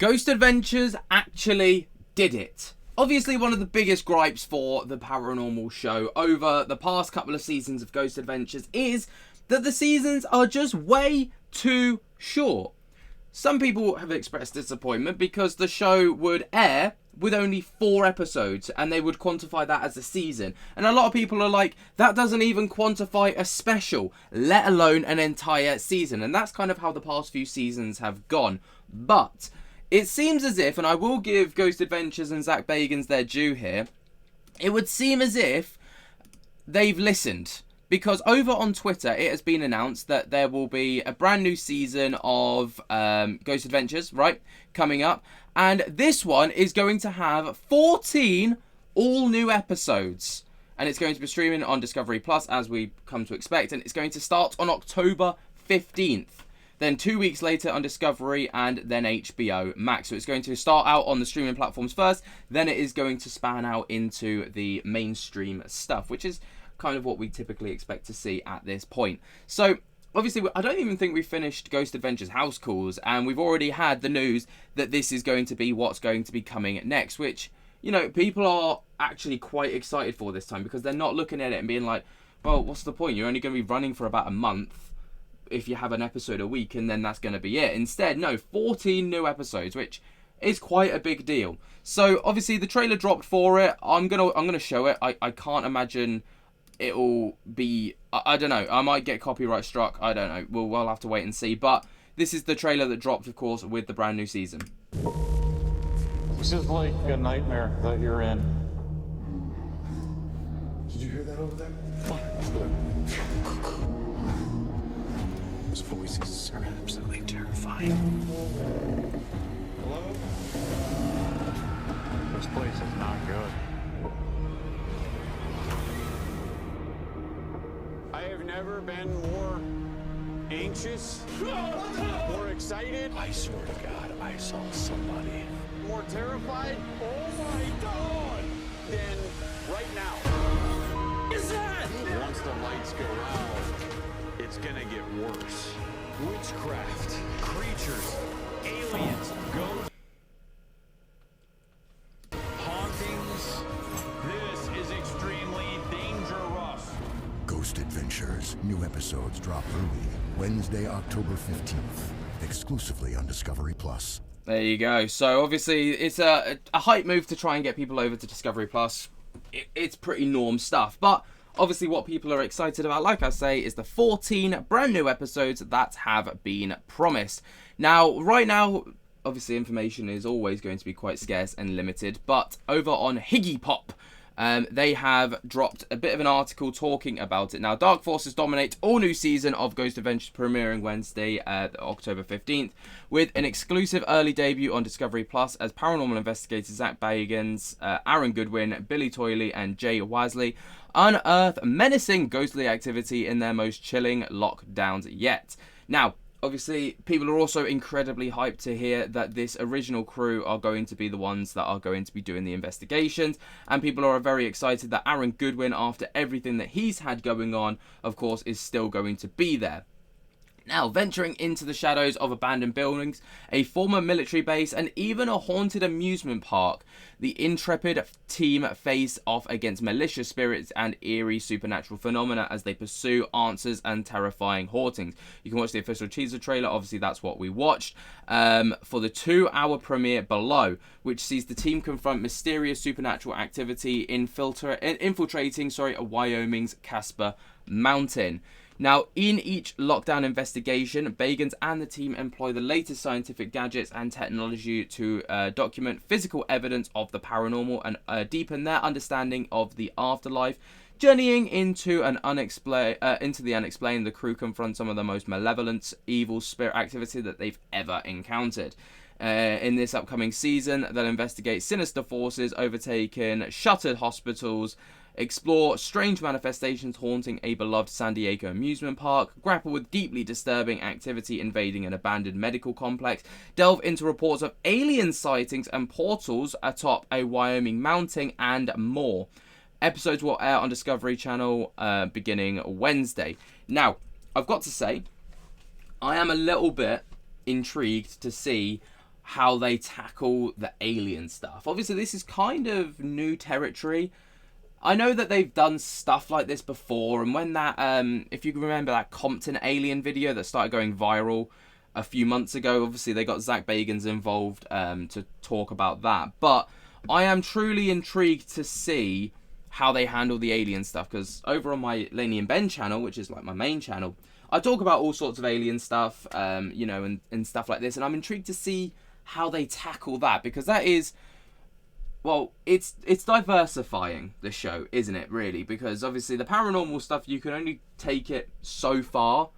Ghost Adventures actually did it. Obviously, one of the biggest gripes for the paranormal show over the past couple of seasons of Ghost Adventures is that the seasons are just way too short. Some people have expressed disappointment because the show would air with only 4 episodes and they would quantify that as a season. And a lot of people are like, that doesn't even quantify a special, let alone an entire season. And that's kind of how the past few seasons have gone. But it seems as if, and I will give Ghost Adventures and Zach Bagans their due here, it would seem as if they've listened. Because over on Twitter, it has been announced that there will be a brand new season of Ghost Adventures, right, coming up. And this one is going to have 14 all new episodes. And it's going to be streaming on Discovery Plus, as we come to expect. And it's going to start on October 15th. Then 2 weeks later on Discovery and then HBO Max. So it's going to start out on the streaming platforms first. Then it is going to span out into the mainstream stuff, which is kind of what we typically expect to see at this point. So obviously, I don't even think we've finished Ghost Adventures House Calls, and we've already had the news that this is going to be what's going to be coming next, which, you know, people are actually quite excited for this time because they're not looking at it and being like, well, what's the point? You're only going to be running for about a month if you have an episode a week, and then that's going to be it. Instead, no, 14 new episodes, which is quite a big deal. So obviously, the trailer dropped for it. I'm gonna show it. I can't imagine it'll be, I don't know, I might get copyright struck, I don't know, we'll have to wait and see, but this is the trailer that dropped, of course, with the brand new season. This is like a nightmare that you're in. Did you hear that over there? Those voices are absolutely terrifying. Hello? This place is not good. I have never been more anxious, more excited. I swear to God, I saw somebody. More terrified. Oh my God! Than right now. Is that? Once the lights go out, it's gonna get worse. Witchcraft, creatures, aliens, ghosts, Hauntings. This is extremely dangerous. Ghost Adventures. New episodes drop early Wednesday, October 15th. Exclusively on Discovery Plus. There you go. So obviously it's a hype move to try and get people over to Discovery Plus. It's pretty norm stuff. But obviously what people are excited about, like I say, is the 14 brand new episodes that have been promised. Now, right now, obviously information is always going to be quite scarce and limited. But over on Higgy Pop, they have dropped a bit of an article talking about it. Now, Dark Forces dominate all new season of Ghost Adventures premiering Wednesday, October 15th, with an exclusive early debut on Discovery Plus as paranormal investigators Zach Bagans, Aaron Goodwin, Billy Toyley, and Jay Wasley unearth menacing ghostly activity in their most chilling lockdowns yet. Now, obviously, people are also incredibly hyped to hear that this original crew are going to be the ones that are going to be doing the investigations. And people are very excited that Aaron Goodwin, after everything that he's had going on, of course, is still going to be there. Now, venturing into the shadows of abandoned buildings, a former military base, and even a haunted amusement park, the intrepid team face off against malicious spirits and eerie supernatural phenomena as they pursue answers and terrifying hauntings. You can watch the official teaser trailer, obviously that's what we watched, for the 2-hour premiere below, which sees the team confront mysterious supernatural activity infiltrating Wyoming's Casper Mountain. Now, in each lockdown investigation, Bagans and the team employ the latest scientific gadgets and technology to document physical evidence of the paranormal and deepen their understanding of the afterlife. Journeying into the unexplained, the crew confront some of the most malevolent, evil spirit activity that they've ever encountered. In this upcoming season, they'll investigate sinister forces overtaking shuttered hospitals, explore strange manifestations haunting a beloved San Diego amusement park, grapple with deeply disturbing activity invading an abandoned medical complex, delve into reports of alien sightings and portals atop a Wyoming mountain, and more. Episodes will air on Discovery Channel beginning Wednesday. Now, I've got to say, I am a little bit intrigued to see how they tackle the alien stuff. Obviously, this is kind of new territory. I know that they've done stuff like this before, and when that, if you can remember that Compton alien video that started going viral a few months ago, obviously they got Zach Bagans involved to talk about that. But I am truly intrigued to see how they handle the alien stuff, because over on my Laney and Ben channel, which is like my main channel, I talk about all sorts of alien stuff, you know, and stuff like this, and I'm intrigued to see how they tackle that, because that is, well, it's diversifying the show, isn't it, really? Because obviously the paranormal stuff, you can only take it so far.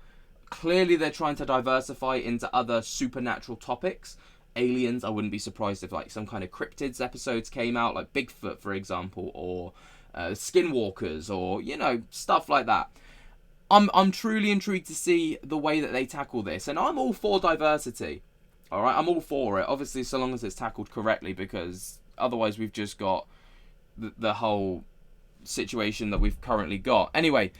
Clearly they're trying to diversify into other supernatural topics. Aliens, I wouldn't be surprised if like some kind of cryptids episodes came out, like Bigfoot, for example, or skinwalkers, or, you know, stuff like that. I'm truly intrigued to see the way that they tackle this, and I'm all for diversity. All right, I'm all for it. Obviously, so long as it's tackled correctly, because otherwise we've just got the whole situation that we've currently got. Anyway,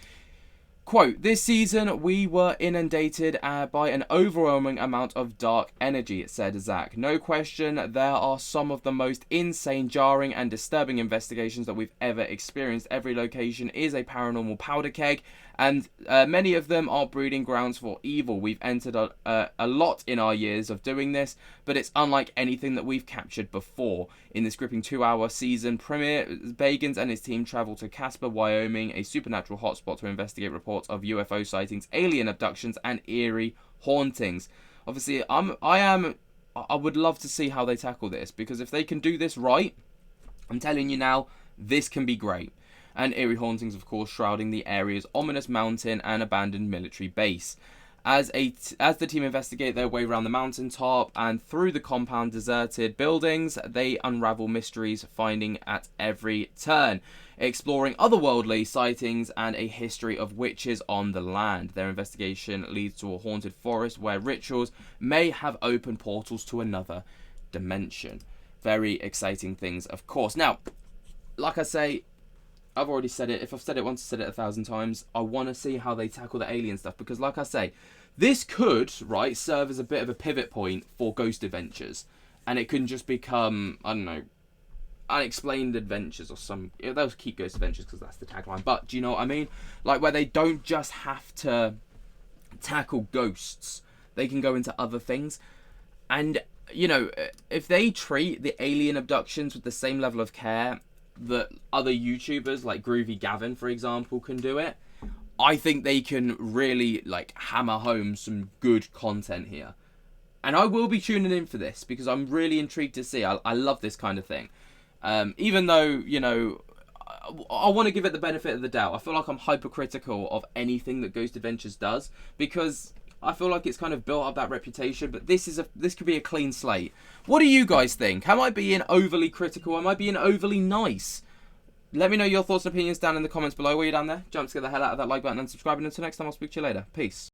quote, "This season we were inundated by an overwhelming amount of dark energy," said Zach. "No question, there are some of the most insane, jarring and disturbing investigations that we've ever experienced. Every location is a paranormal powder keg, and many of them are breeding grounds for evil. We've entered a lot in our years of doing this, but it's unlike anything that we've captured before. In this gripping 2-hour season premiere, Bagans and his team travel to Casper, Wyoming, a supernatural hotspot, to investigate reports of UFO sightings, alien abductions, and eerie hauntings." Obviously, I would love to see how they tackle this, because if they can do this right, I'm telling you now, this can be great. And eerie hauntings, of course, shrouding the area's ominous mountain and abandoned military base. As the team investigate their way around the mountaintop and through the compound deserted buildings, they unravel mysteries finding at every turn, exploring otherworldly sightings and a history of witches on the land. Their investigation leads to a haunted forest where rituals may have opened portals to another dimension. Very exciting things, of course. Now, like I say, I've already said it. If I've said it once, I've said it 1,000 times. I want to see how they tackle the alien stuff, because like I say, this could, right, serve as a bit of a pivot point for Ghost Adventures, and it can just become, I don't know, Unexplained Adventures or some. They'll keep Ghost Adventures because that's the tagline. But do you know what I mean? Like, where they don't just have to tackle ghosts, they can go into other things. And, you know, if they treat the alien abductions with the same level of care that other YouTubers like Groovy Gavin, for example, can do it, I think they can really like hammer home some good content here. And I will be tuning in for this, because I'm really intrigued to see. I love this kind of thing. Even though, you know, I want to give it the benefit of the doubt. I feel like I'm hypercritical of anything that Ghost Adventures does, because I feel like it's kind of built up that reputation, but this could be a clean slate. What do you guys think? Am I being overly critical? Am I being overly nice? Let me know your thoughts and opinions down in the comments below. While you're down there, jump to get the hell out of that like button and subscribe. And until next time, I'll speak to you later. Peace.